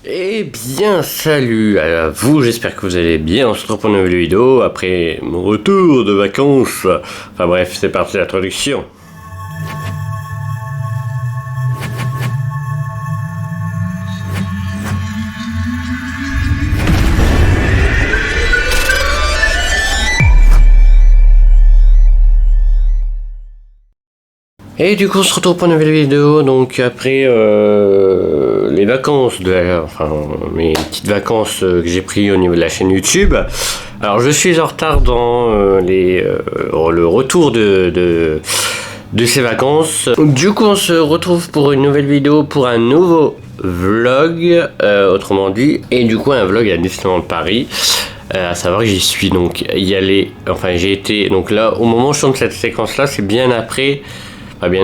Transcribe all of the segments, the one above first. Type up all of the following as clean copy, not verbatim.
Eh bien, salut à vous, j'espère que vous allez bien. On se retrouve pour une nouvelle vidéo après mon retour de vacances. Enfin bref, c'est parti l'introduction. Et du coup on se retrouve pour une nouvelle vidéo, donc après les vacances, enfin mes petites vacances que j'ai pris au niveau de la chaîne YouTube. Alors je suis en retard dans le retour de ces vacances. Du coup on se retrouve pour une nouvelle vidéo, pour un nouveau vlog, autrement dit, et du coup un vlog à Disneyland Paris. À savoir que j'y suis donc j'ai été, donc là au moment où je tourne cette séquence là, c'est bien après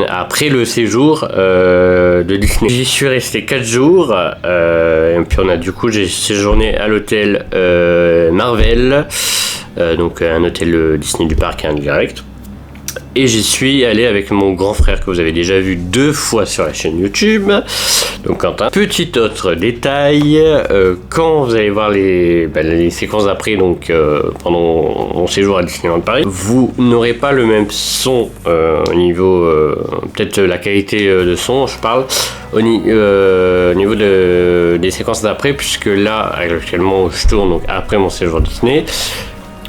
après le séjour de Disney. J'y suis resté 4 jours, et puis j'ai séjourné à l'hôtel Marvel, donc un hôtel Disney du parc indirect. Et j'y suis allé avec mon grand frère que vous avez déjà vu 2 fois sur la chaîne YouTube, donc Quentin. Petit autre détail, quand vous allez voir les séquences d'après, donc pendant mon séjour à Disneyland Paris, vous n'aurez pas le même son au niveau, peut-être la qualité de son, je parle, au niveau des séquences d'après, puisque là, actuellement, je tourne donc après mon séjour Disney.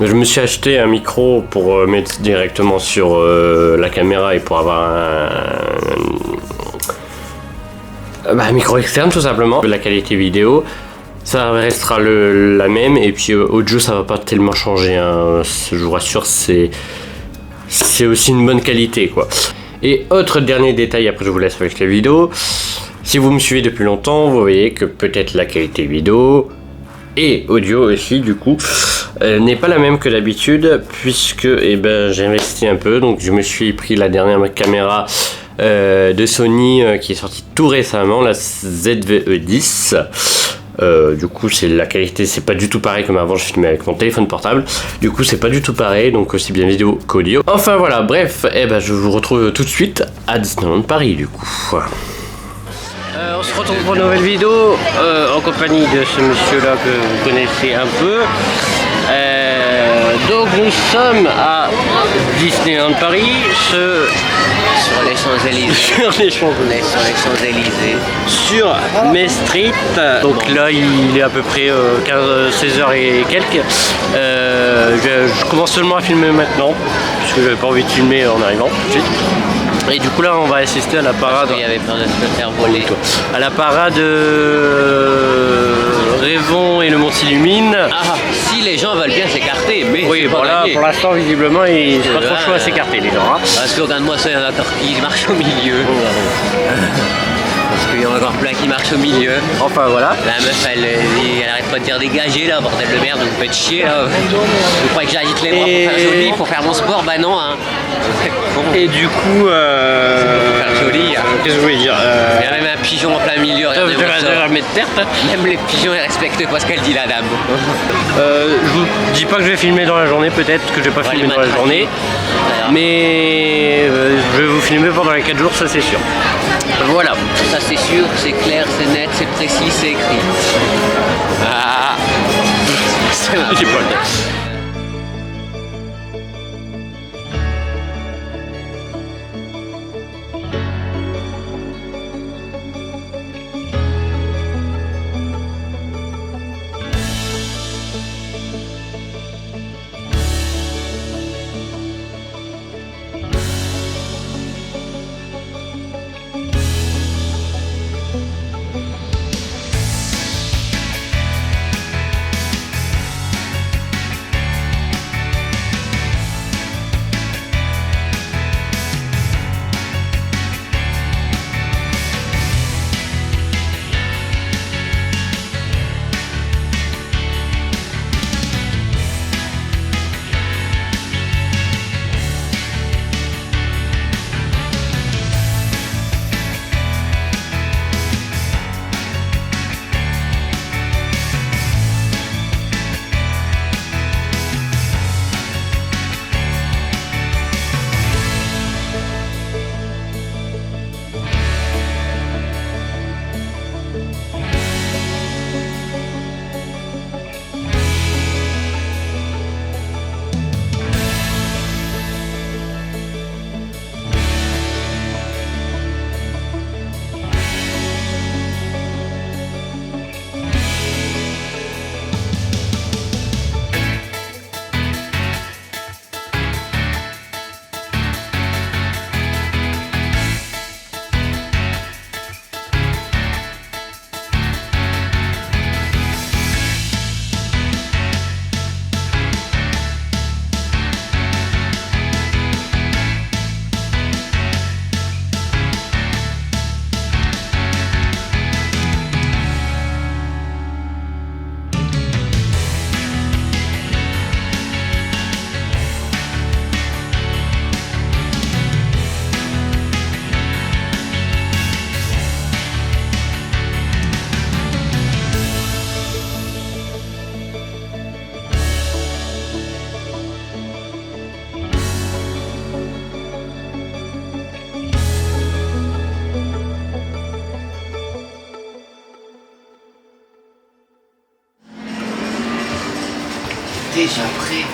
Je me suis acheté un micro pour mettre directement sur la caméra et pour avoir un micro externe tout simplement. La qualité vidéo, ça restera la même, et puis audio ça va pas tellement changer, hein. Je vous rassure, c'est aussi une bonne qualité quoi. Et autre dernier détail, après je vous laisse avec la vidéo. Si vous me suivez depuis longtemps, vous voyez que peut-être la qualité vidéo et audio aussi du coup n'est pas la même que d'habitude, puisque j'ai investi un peu, donc je me suis pris la dernière caméra de Sony qui est sortie tout récemment, la ZV-E10. Du coup la qualité c'est pas du tout pareil, comme avant je filmais avec mon téléphone portable, du coup c'est pas du tout pareil, donc aussi bien vidéo qu'audio. Enfin voilà, bref, je vous retrouve tout de suite à Disneyland Paris du coup. On se retrouve pour une nouvelle vidéo en compagnie de ce monsieur là que vous connaissez un peu. Donc nous sommes à Disneyland Paris, sur les Champs-Élysées. Sur Main Street. Donc là il est à peu près 16h et quelques. Je commence seulement à filmer maintenant, puisque j'avais pas envie de filmer en arrivant tout de suite. Et du coup là on va assister à la parade. Il y avait peur de se faire voler. À la parade Rêvons et le Mont s'illumine. Ah, si les gens veulent bien s'écarter, mais oui, pour l'instant visiblement ils n'ont pas trop chaud à s'écarter les gens. Hein. Parce que regarde-moi ça, il y en a encore qui marchent au milieu. Parce qu'il y en a encore plein qui marchent au milieu. Enfin voilà. La meuf elle arrête pas de dire dégagez là, bordel de merde, vous me faites chier là. Vous croyez que j'agite les bras pour faire joli, pour faire mon sport? Bah non hein. Et du coup faire joli. Qu'est-ce que je voulais dire Il y a même un pigeon en plein milieu. Même les pigeons ils respectent pas ce qu'elle dit la dame. Je vous dis pas que je vais filmer dans la journée, peut-être que je vais pas filmer dans la journée. Mais je vais vous filmer pendant les 4 jours, ça c'est sûr. Voilà. Ça c'est sûr, c'est clair, c'est net, c'est précis, c'est écrit. Ah. C'est un petit peu. déjà prêt.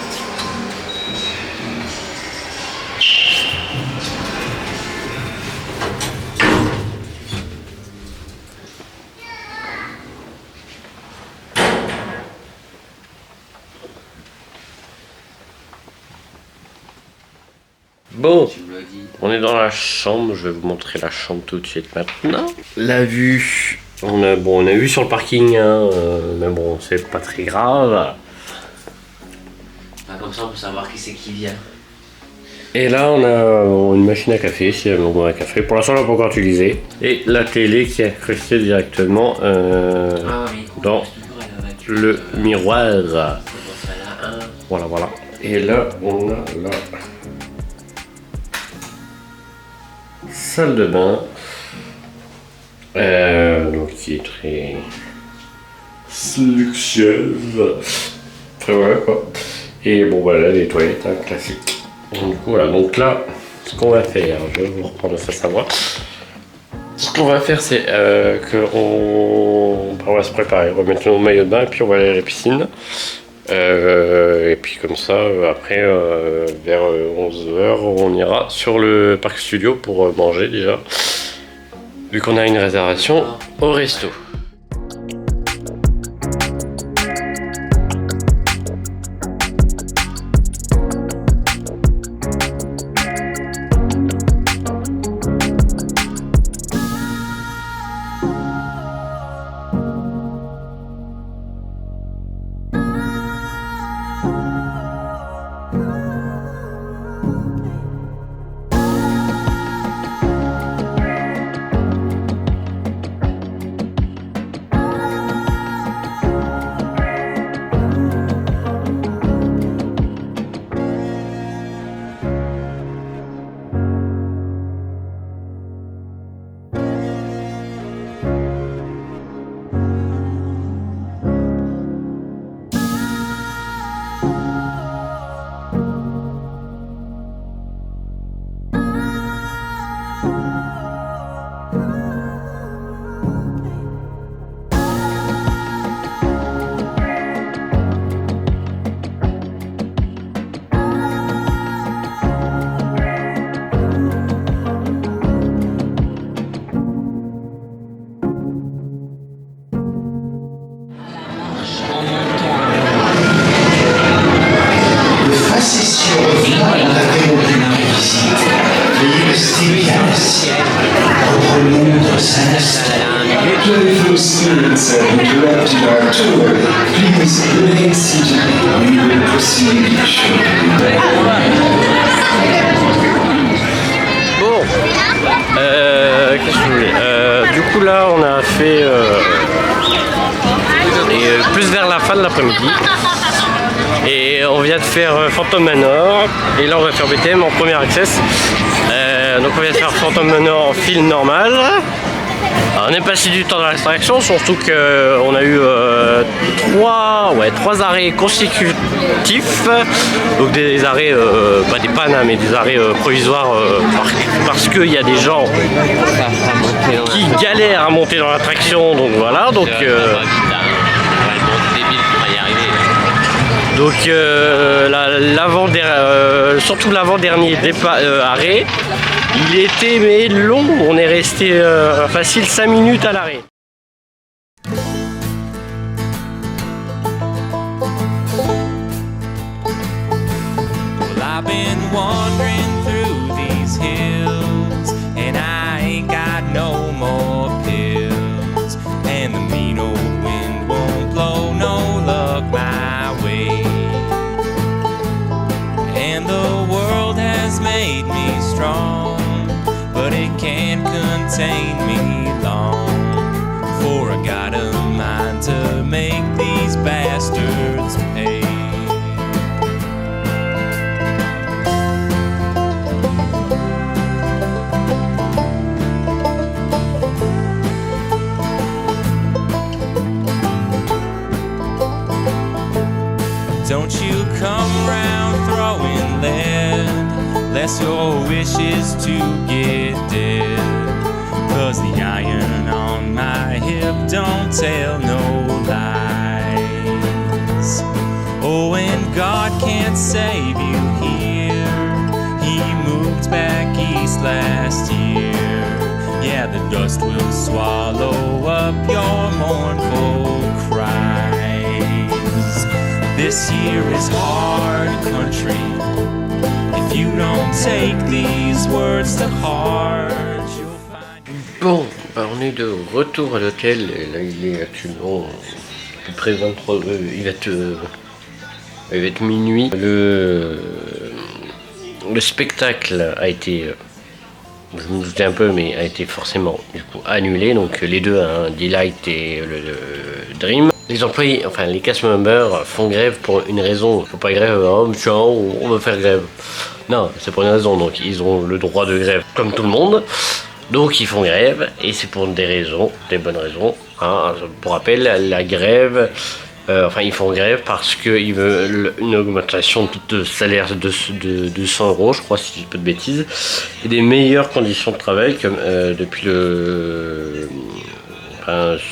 Bon, on est dans la chambre, je vais vous montrer la chambre tout de suite maintenant. La vue, on a vu sur le parking, hein, mais bon, c'est pas très grave. Comme ça, on peut savoir qui c'est qui vient. Et là, on a une machine à café, si elle veut un café. Pour l'instant, on l'a pas encore utilisé. Et la télé qui est incrustée directement dans le miroir. Voilà, voilà. Et là, on a la salle de bain, donc qui est très luxueuse. Très voilà quoi. Et bon voilà les toilettes, hein, classique. Donc, du coup voilà, donc là, ce qu'on va faire, je vais vous reprendre ça savoir. Ce qu'on va faire, c'est qu'on va se préparer, remettre nos maillots de bain et puis on va aller à la piscine. Et puis comme ça, après, vers 11h, on ira sur le parc studio pour manger déjà, vu qu'on a une réservation au resto. Facétieux revient à l'interrompue visite. Veuillez rester calme. Votre monde s'installe. Playful spirits have interrupted our tour. Please remain seated. We will proceed shortly. Bon, qu'est-ce que je voulais du coup là, on a fait plus vers la fin de l'après-midi. Et on vient de faire Phantom Manor. Et là on va faire BTM en premier access. Donc on vient de faire Phantom Manor en fil normal. Alors, on est passé du temps dans l'attraction, surtout qu'on a eu trois arrêts consécutifs. Donc des arrêts, pas des pannes, mais des arrêts provisoires parce qu'il y a des gens qui galèrent à monter dans l'attraction. Donc voilà, donc... Donc surtout l'avant-dernier arrêt, il était long, on est resté facile 5 minutes à l'arrêt. Well, I've been wandering through these hills, and I ain't got no more pills, and the mean old wind won't blow no luck my way. And the world has made me strong, but it can't contain me long, for I got a mind to make these bastards pay. Don't you come round throwing lead, lest your wish is to get dead. 'Cause the iron on my hip don't tell no lies. Oh, and last year. Yeah, the dust will swallow up your mournful cries. This year is hard country. If you don't take these words to heart, you'll find... Bon, bah on est de retour à l'hôtel, et là il est actuellement à peu près 23, il va être minuit. Le spectacle a été, je me doutais un peu, mais a été forcément du coup annulé, donc les deux, hein, Delight et le Dream. Les employés, enfin les cast members font grève pour une raison. Faut pas grève, oh tiens, on va faire grève. Non, c'est pour une raison, donc ils ont le droit de grève comme tout le monde. Donc ils font grève, et c'est pour des raisons, des bonnes raisons. Hein. Pour rappel, la grève, ils font grève parce qu'ils veulent une augmentation de salaire de 200 €, je crois, si je dis pas de bêtises, et des meilleures conditions de travail, comme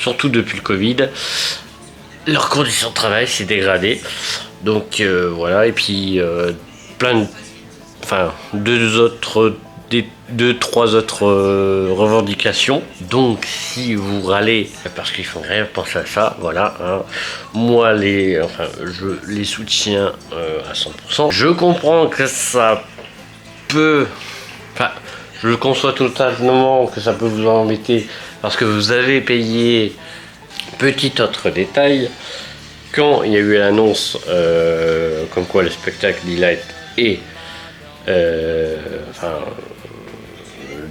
surtout depuis le Covid. Leurs conditions de travail s'est dégradées, donc voilà, et puis trois autres revendications. Donc si vous râlez parce qu'ils font grève, pensez à ça, voilà, hein. Moi je les soutiens à 100%. Je comprends que ça peut, je le conçois totalement que ça peut vous embêter parce que vous avez payé. Petit autre détail, quand il y a eu l'annonce comme quoi le spectacle Delight et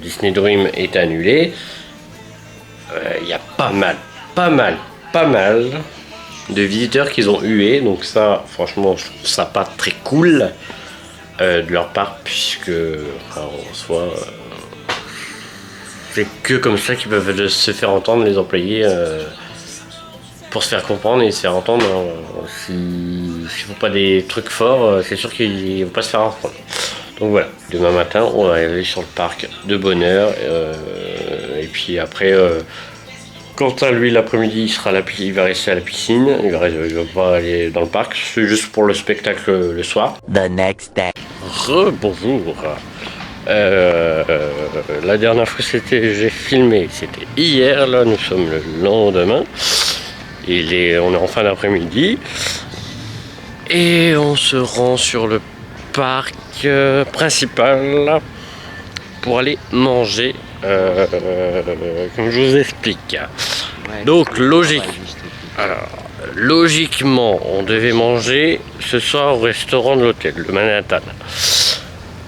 Disney Dream est annulé, il y a pas mal de visiteurs qu'ils ont hué, donc ça franchement je trouve ça pas très cool de leur part, puisque en soi c'est que comme ça qu'ils peuvent se faire entendre, les employés, pour se faire comprendre et se faire entendre. S'ils font pas des trucs forts, c'est sûr qu'ils vont pas se faire entendre. Donc voilà, demain matin on va aller sur le parc de bonne heure, et puis après Quentin lui l'après-midi il va rester à la piscine, il va pas aller dans le parc, c'est juste pour le spectacle le soir. The next day. Bonjour. La dernière fois j'ai filmé, c'était hier, là nous sommes le lendemain. On est en fin d'après-midi et on se rend sur le parc principal pour aller manger, comme je vous explique. Donc logiquement, on devait manger ce soir au restaurant de l'hôtel, le Manhattan.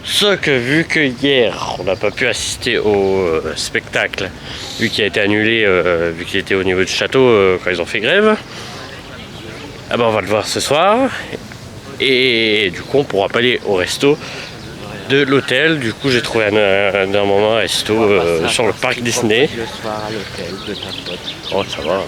Sauf que vu que hier on n'a pas pu assister au spectacle, vu qu'il a été annulé, vu qu'il était au niveau du château quand ils ont fait grève, on va le voir ce soir, et du coup on pourra pas aller au resto de l'hôtel. Du coup j'ai trouvé un moment un resto sur le parc Disney. Le soir à l'hôtel de ta pote. Oh ça va.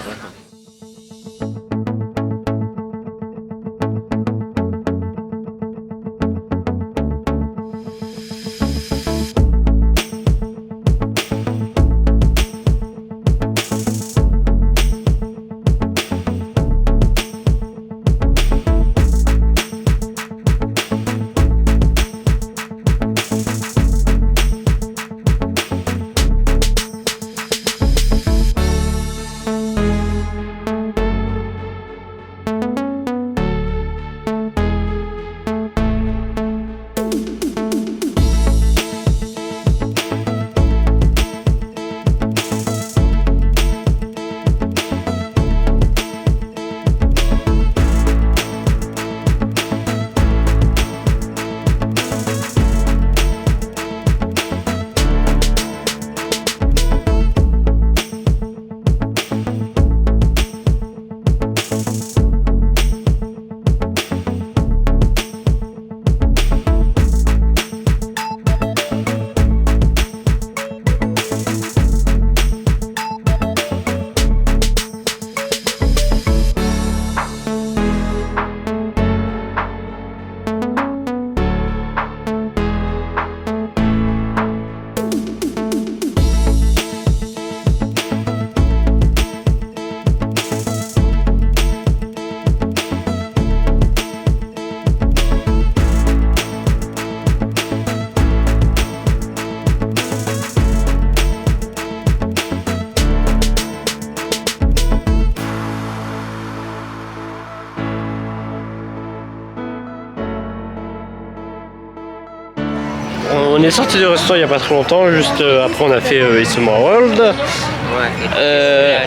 on est sorti du restaurant il n'y a pas très longtemps, juste après on a fait Small World. Ouais,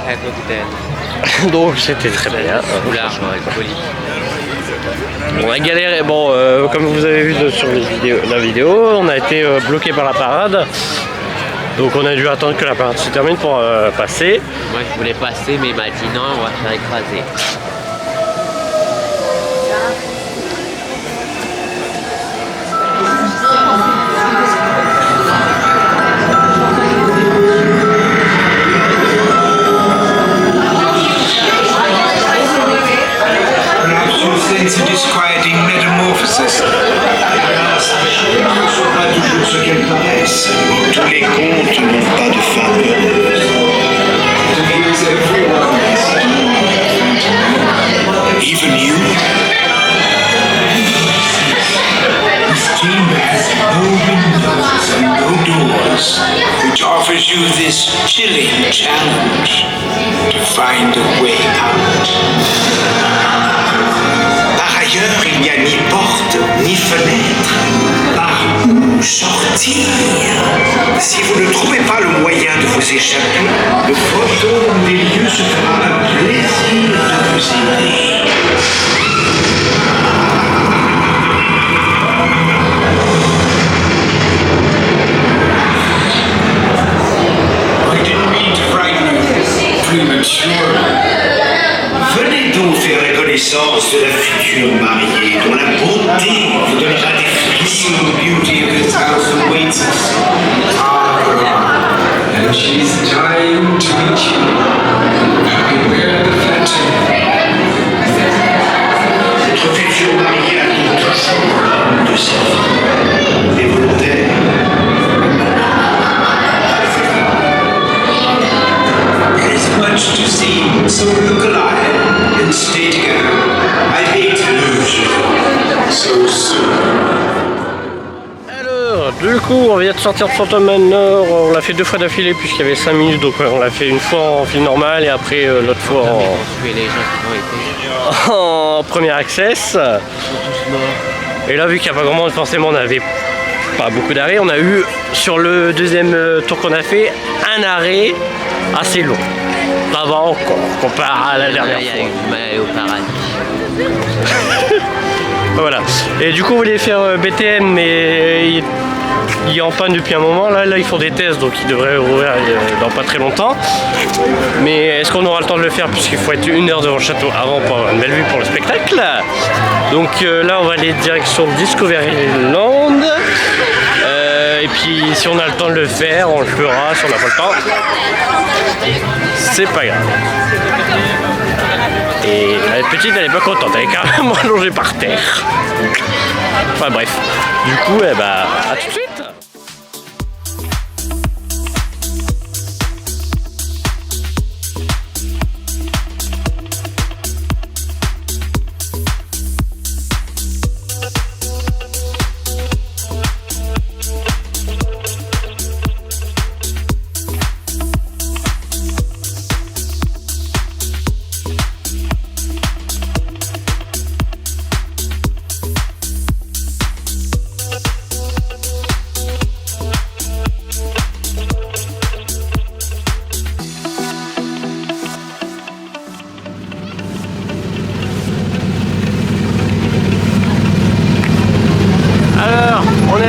avec le goûter. Donc c'était très bien. Oula, poli. On a galéré, bon, comme vous avez vu sur la vidéo, on a été bloqué par la parade. Donc on a dû attendre que la parade se termine pour passer. Moi je voulais passer, mais il m'a dit non, on va se faire écraser. To disquieting metamorphosis. Ne sont pas toujours ce qu'elles paraissent. Tous les contes n'ont pas de fin heureuse. Even you. This chamber has no windows and no doors, which offers you this chilling challenge to find a way out. Par ailleurs, il n'y a ni porte, ni fenêtre. Par où sortir? Si vous ne trouvez pas le moyen de vous échapper, le fantôme des lieux se fera un plaisir de vous aider. I didn't mean to frighten you prematurely. Venez donc faire la connaissance de la future mariée, dont la beauté vous donnera des frissons. The beauty of this house awaits us. And she's dying to meet you. Beware the phantom. Votre future mariée a donc toujours de sa vie. Des volontaires. There's much to see, so look alive and stay together. I hate to lose you so soon. Alors, du coup, on vient de sortir de Phantom Manor. On l'a fait 2 fois d'affilée puisqu'il y avait 5 minutes. Donc on l'a fait une fois en film normal et après l'autre fois Tuer les gens qui ont été. en premier access. Ils sont tous morts. Et là, vu qu'il n'y a pas grand monde, forcément, on n'avait pas beaucoup d'arrêts. On a eu, sur le deuxième tour qu'on a fait, un arrêt assez long. Ça va encore, comparé à la dernière Il y a eu fois. du mal à aller au paradis. Voilà. Et du coup, on voulait faire BTN, mais il est en panne depuis un moment. Là, ils font des tests, donc il devrait rouvrir dans pas très longtemps. Mais est-ce qu'on aura le temps de le faire, puisqu'il faut être 1 heure devant le château avant pour avoir une belle vue pour le spectacle. Donc là, on va aller direction Discovery Land. Et puis, si on a le temps de le faire, on le fera. Si on n'a pas le temps, c'est pas grave. Et la petite, elle est pas contente, elle est carrément allongée par terre. Enfin bref, du coup, à tout de suite.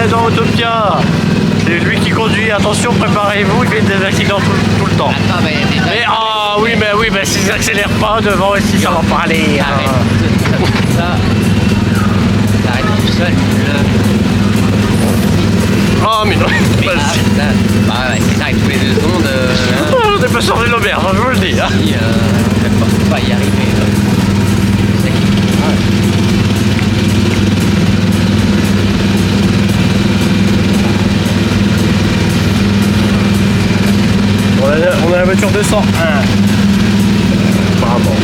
Dans Autopia, c'est lui qui conduit, attention, préparez-vous, il fait des accidents tout le temps. Attends, mais il y a des Mais oui, mais s'ils n'accélèrent pas devant ici, ça va pas aller. Arrête ça. T'arrêtes tout seul. Oh mais non, Mais vas-y. bah ouais, si t'arrêtes tous les 2 secondes, On n'est pas sorti de l'auberge, je vous le dis. Hein. si, on va pas y arriver. C'est ça qui est grave. On a la voiture 201. Apparemment.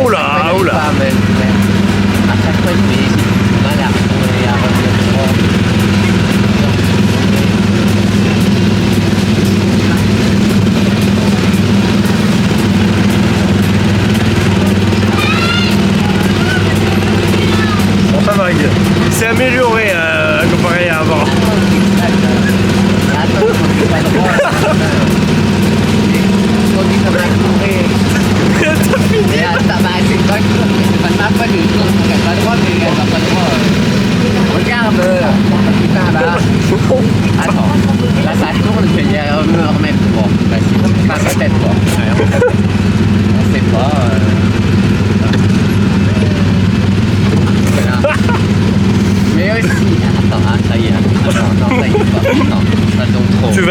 Oula. À chaque fois, je mets mal à retourner, à revenir droit. Bon, ça va, il s'est amélioré.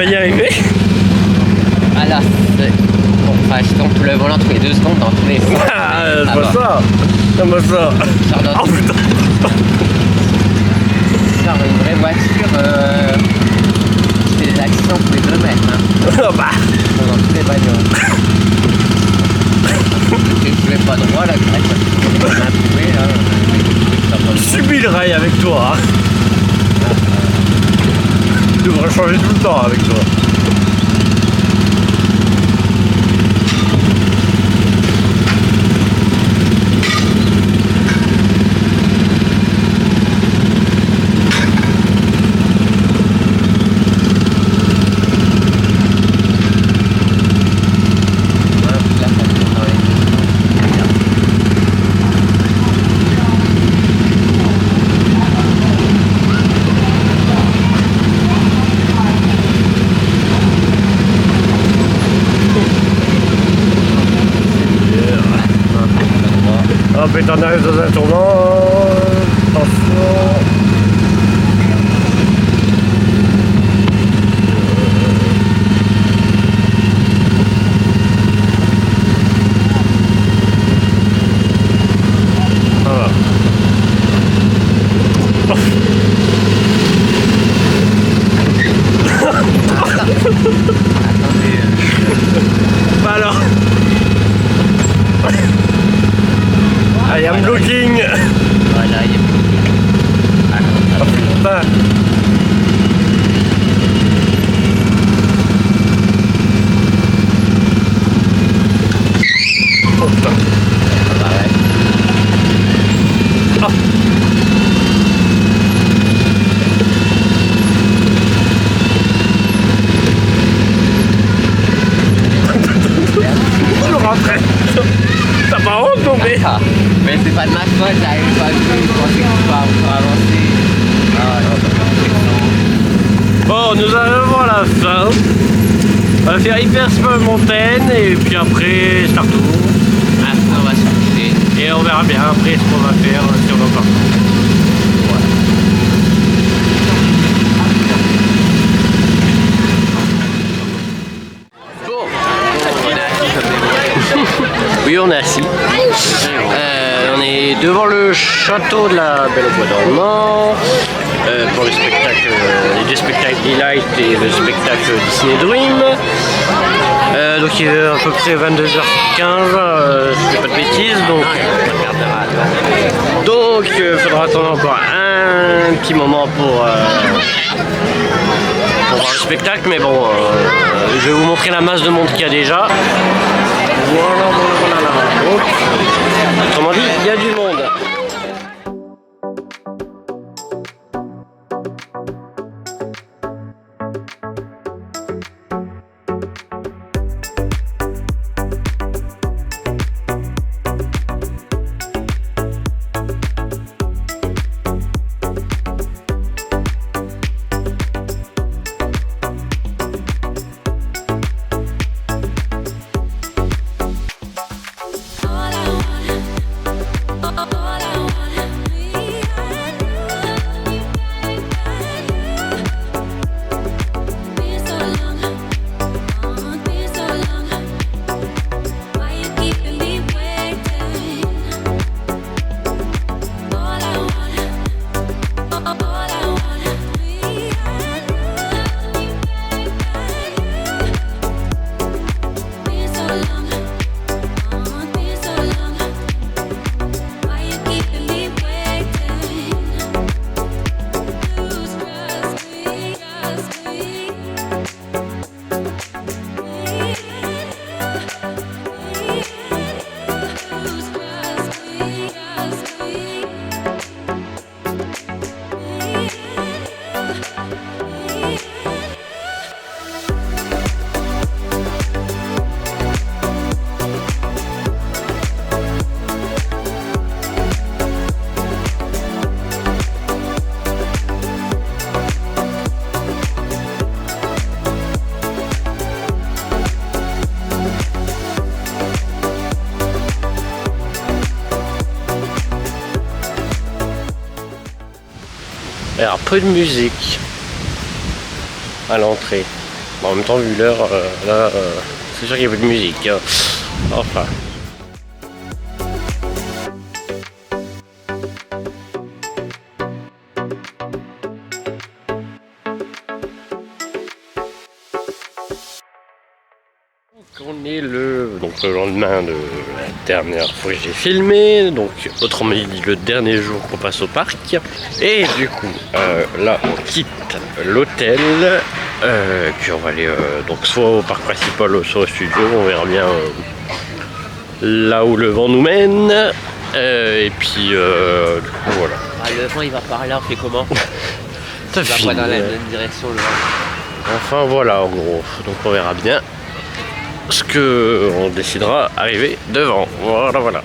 vas y arriver? Alors, je tourne tout le volant tous les 2 secondes dans tous les sens. Ah, c'est pas ça. C'est pas ça. Oh putain. Genre une vraie voiture, je fais des accidents tous les 2 mètres. Hein. Oh bah. Dans tous les bagnoles. Je vais pas droit là, on m'a trouvé là. Je subis le rail avec toi. Hein. Tu devrais changer tout le temps avec toi. Hop, et t'en arrives dans un tournant. Attention. Voilà. Bah alors. I am looking. Voilà, il est Oh putain. Oh putain. Ah. Je rentrais. T'as pas honte non mais. Mais c'est pas de ma faute, j'arrive pas à jouer, je pensais que tu peux avancer. Ah non, Bon, nous arrivons à la fin. On va faire Hyper Small Mountain et puis après Star Tour. après on va se coucher. Et on verra bien après ce qu'on va faire si on va pas. Oui, on est assis. On est devant le château de la Belle au Bois dormant pour le spectacle, les 2 spectacles Delight et le spectacle Disney Dream. Donc il est à peu près 22h15, si je fais pas de bêtises. Donc il faudra attendre encore un petit moment pour voir le spectacle, mais bon, je vais vous montrer la masse de monde qu'il y a déjà. Voilà. Donc, autrement dit, il y a du monde. Alors peu de musique à l'entrée. Bon, en même temps, vu l'heure, là, c'est sûr qu'il y a plus de musique. Hein. Enfin. On est le lendemain de la dernière fois que j'ai filmé, donc autrement dit le dernier jour qu'on passe au parc. Et du coup, là on quitte l'hôtel, puis on va aller donc soit au parc principal, soit au studio, on verra bien là où le vent nous mène. Et puis du coup voilà. Ah, le vent il va par là, on fait comment? Ça Il va file. pas dans la même direction le vent. Enfin voilà en gros, donc on verra bien ce que on décidera arriver devant. Voilà.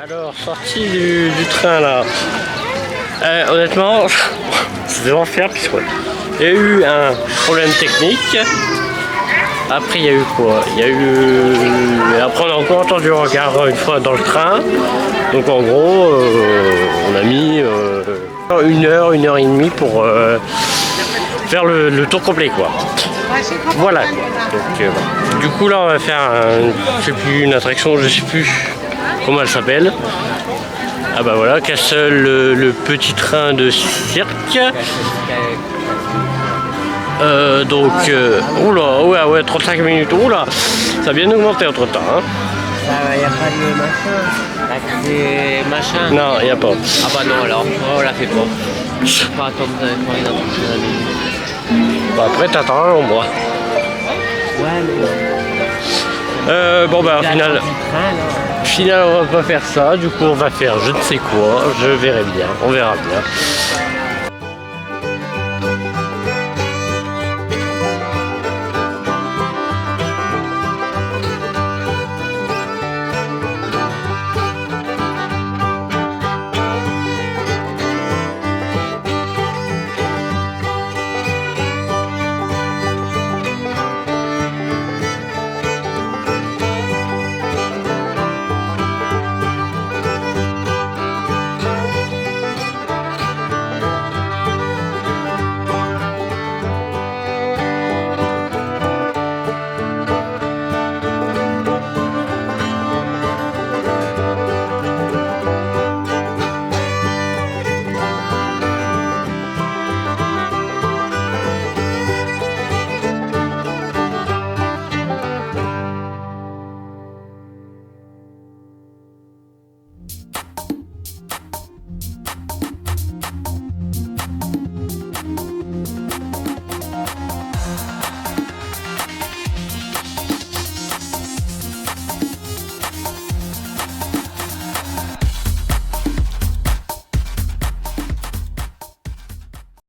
Alors, sortie du train là. Honnêtement, c'est l'enfer puisqu'il y a eu un problème technique. Après, il y a eu quoi? Il y a eu. Après, on a encore entendu un regard une fois dans le train. Donc, en gros, on a mis 1 heure et demie pour faire le tour complet quoi. Voilà quoi. Donc, du coup, là, on va faire je sais plus, une attraction, je sais plus comment elle s'appelle. Ah bah voilà, Castle, le petit train de cirque. Oula, ouais, 35 minutes, oula, ça a bien augmenté entre temps. Hein. Il n'y a pas de machin, accès machin. Non, il n'y a pas. Ah bah non alors, on la fait pas. Je peux pas attendre quand il est dans une minute. Bah après t'attends un mois. Ouais mais... Bon bah au final, on va pas faire ça, du coup on va faire je ne sais quoi, je verrai bien, on verra bien.